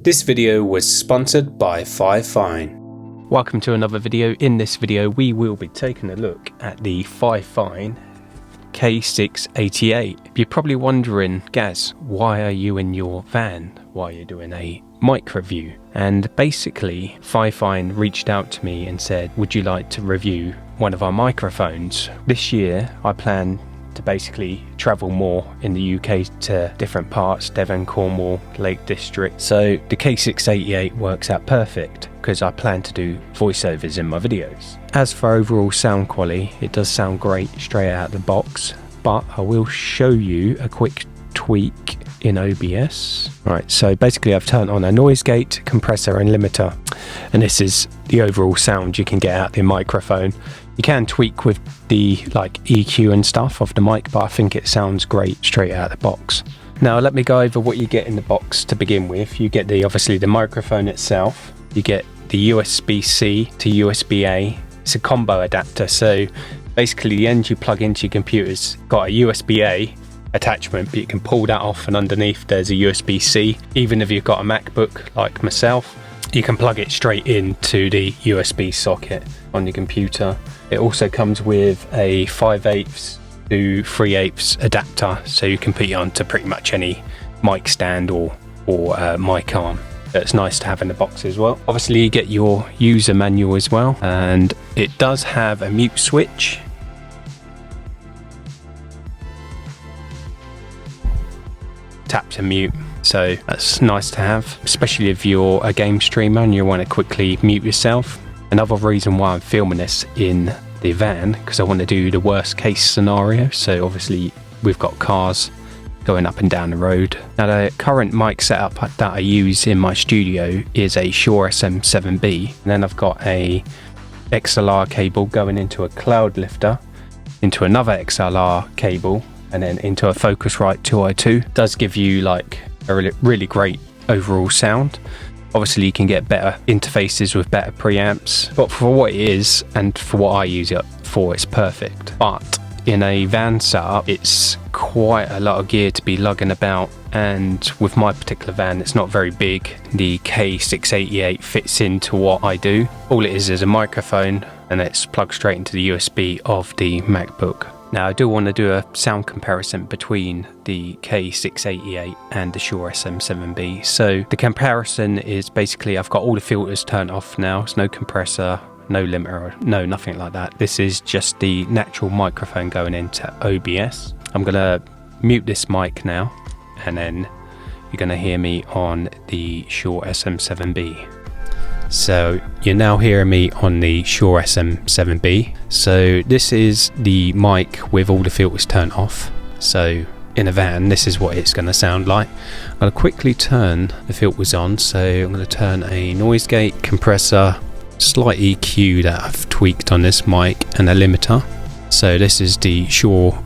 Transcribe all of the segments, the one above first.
This video was sponsored by FiFine. Welcome to another video. In this video we will be taking a look at the FiFine K688. You're probably wondering, Gaz, why are you in your van? Why are you doing a mic review? And basically FiFine reached out to me and said, would you like to review one of our microphones? This year I plan to basically travel more in the UK to different parts, Devon, Cornwall, Lake District. So the K688 works out perfect because I plan to do voiceovers in my videos. As for overall sound quality, it does sound great straight out of the box, but I will show you a quick tweak in OBS. Right, so basically I've turned on a noise gate, compressor and limiter, and this is the overall sound you can get out of the microphone. You can tweak with the EQ and stuff of the mic, but I think it sounds great straight out of the box. Now let me go over what you get in the box to begin with. You get obviously the microphone itself. You get the USB-C to USB-A. It's a combo adapter, so basically the end you plug into your computer's got a USB-A attachment, but you can pull that off and underneath there's a USB-C. Even if you've got a MacBook like myself, you can plug it straight into the USB socket on your computer. It also comes with a 5/8 to 3/8 adapter, so you can put it onto pretty much any mic stand or mic arm. It's nice to have in the box as well. Obviously you get your user manual as well, and it does have a mute switch. Tap to mute, so that's nice to have, especially if you're a game streamer and you want to quickly mute yourself. Another reason why I'm filming this in the van, because I want to do the worst case scenario. So obviously we've got cars going up and down the road. Now the current mic setup that I use in my studio is a Shure SM7B, and then I've got a XLR cable going into a cloud lifter, into another XLR cable, and then into a Focusrite 2i2. Does give you a really great overall sound. Obviously you can get better interfaces with better preamps, but for what it is and for what I use it for, it's perfect. But in a van setup, it's quite a lot of gear to be lugging about, and with my particular van, it's not very big. The K688 fits into what I do. All it is a microphone, and it's plugged straight into the USB of the MacBook. Now I do want to do a sound comparison between the K688 and the Shure SM7B. So the comparison is basically I've got all the filters turned off now. There's no compressor, no limiter, no nothing like that. This is just the natural microphone going into OBS. I'm going to mute this mic now, and then you're going to hear me on the Shure SM7B. So you're now hearing me on the Shure SM7B. So this is the mic with all the filters turned off. So in a van, this is what it's going to sound like. I'm going to quickly turn the filters on. So I'm going to turn a noise gate, compressor, slight EQ that I've tweaked on this mic, and a limiter. So this is the Shure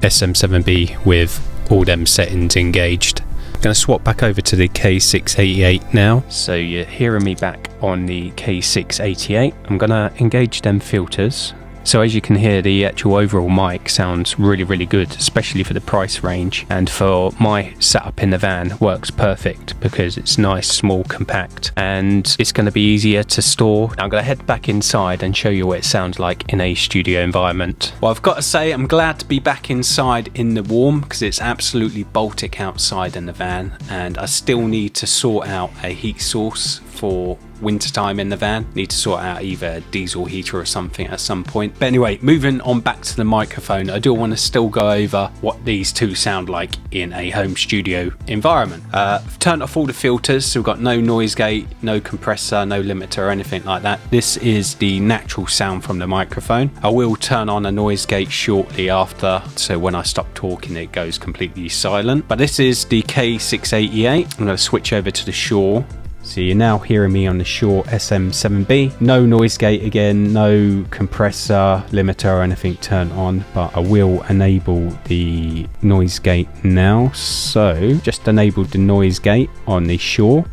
SM7B with all them settings engaged. I'm going to swap back over to the K688 now. So you're hearing me back on the K688. I'm going to engage them filters. So as you can hear, the actual overall mic sounds really good, especially for the price range, and for my setup in the van works perfect because it's nice, small, compact, and it's going to be easier to store. Now I'm going to head back inside and show you what it sounds like in a studio environment. Well, I've got to say I'm glad to be back inside in the warm, because it's absolutely Baltic outside in the van, and I still need to sort out a heat source for wintertime in the van. Need to sort out either a diesel heater or something at some point. But anyway, moving on back to the microphone, I do want to still go over what these two sound like in a home studio environment. I've turned off all the filters, so we've got no noise gate, no compressor, no limiter or anything like that. This is the natural sound from the microphone. I will turn on a noise gate shortly after, so when I stop talking it goes completely silent. But this is the K688. I'm going to switch over to the Shure. So you're now hearing me on the Shure SM7B. No noise gate again, no compressor, limiter or anything turned on, but I will enable the noise gate now. So just enabled the noise gate on the Shure.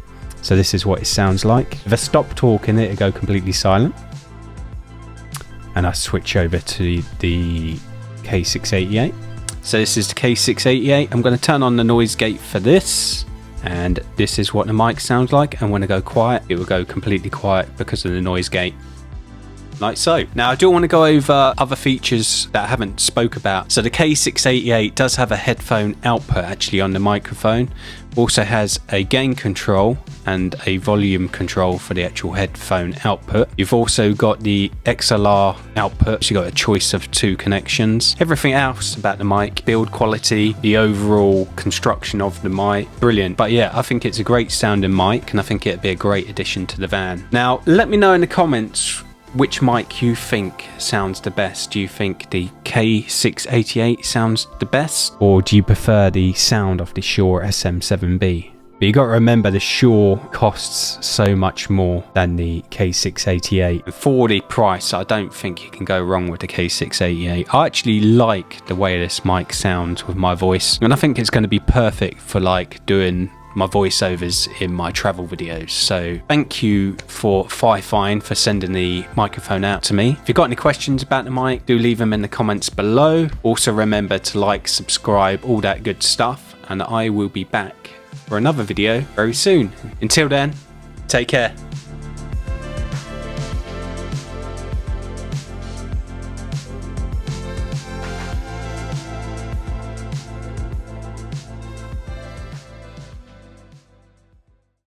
So this is what it sounds like. If I stop talking it'll go completely silent. And I switch over to the K688. So this is the K688. I'm going to turn on the noise gate for this. and this is what the mic sounds like. And when I go quiet, it will go completely quiet because of the noise gate, like so. Now I do want to go over other features that I haven't spoke about. So the K688 does have a headphone output actually on the microphone, also has a gain control and a volume control for the actual headphone output. You've also got the XLR output, so you've got a choice of 2 connections. Everything else about the mic, build quality, the overall construction of the mic, brilliant. But yeah, I think it's a great sounding mic, and I think it'd be a great addition to the van. Now let me know in the comments which mic you think sounds the best. Do you think the K688 sounds the best, or do you prefer the sound of the Shure SM7B? But you got to remember, the Shure costs so much more than the K688. And for the price, I don't think you can go wrong with the K688. I actually like the way this mic sounds with my voice, and I think it's going to be perfect for like doing my voiceovers in my travel videos. So thank you for FiFine for sending the microphone out to me. If you've got any questions about the mic, do leave them in the comments below. Also remember to like, subscribe, all that good stuff, and I will be back for another video very soon. Until then, take care.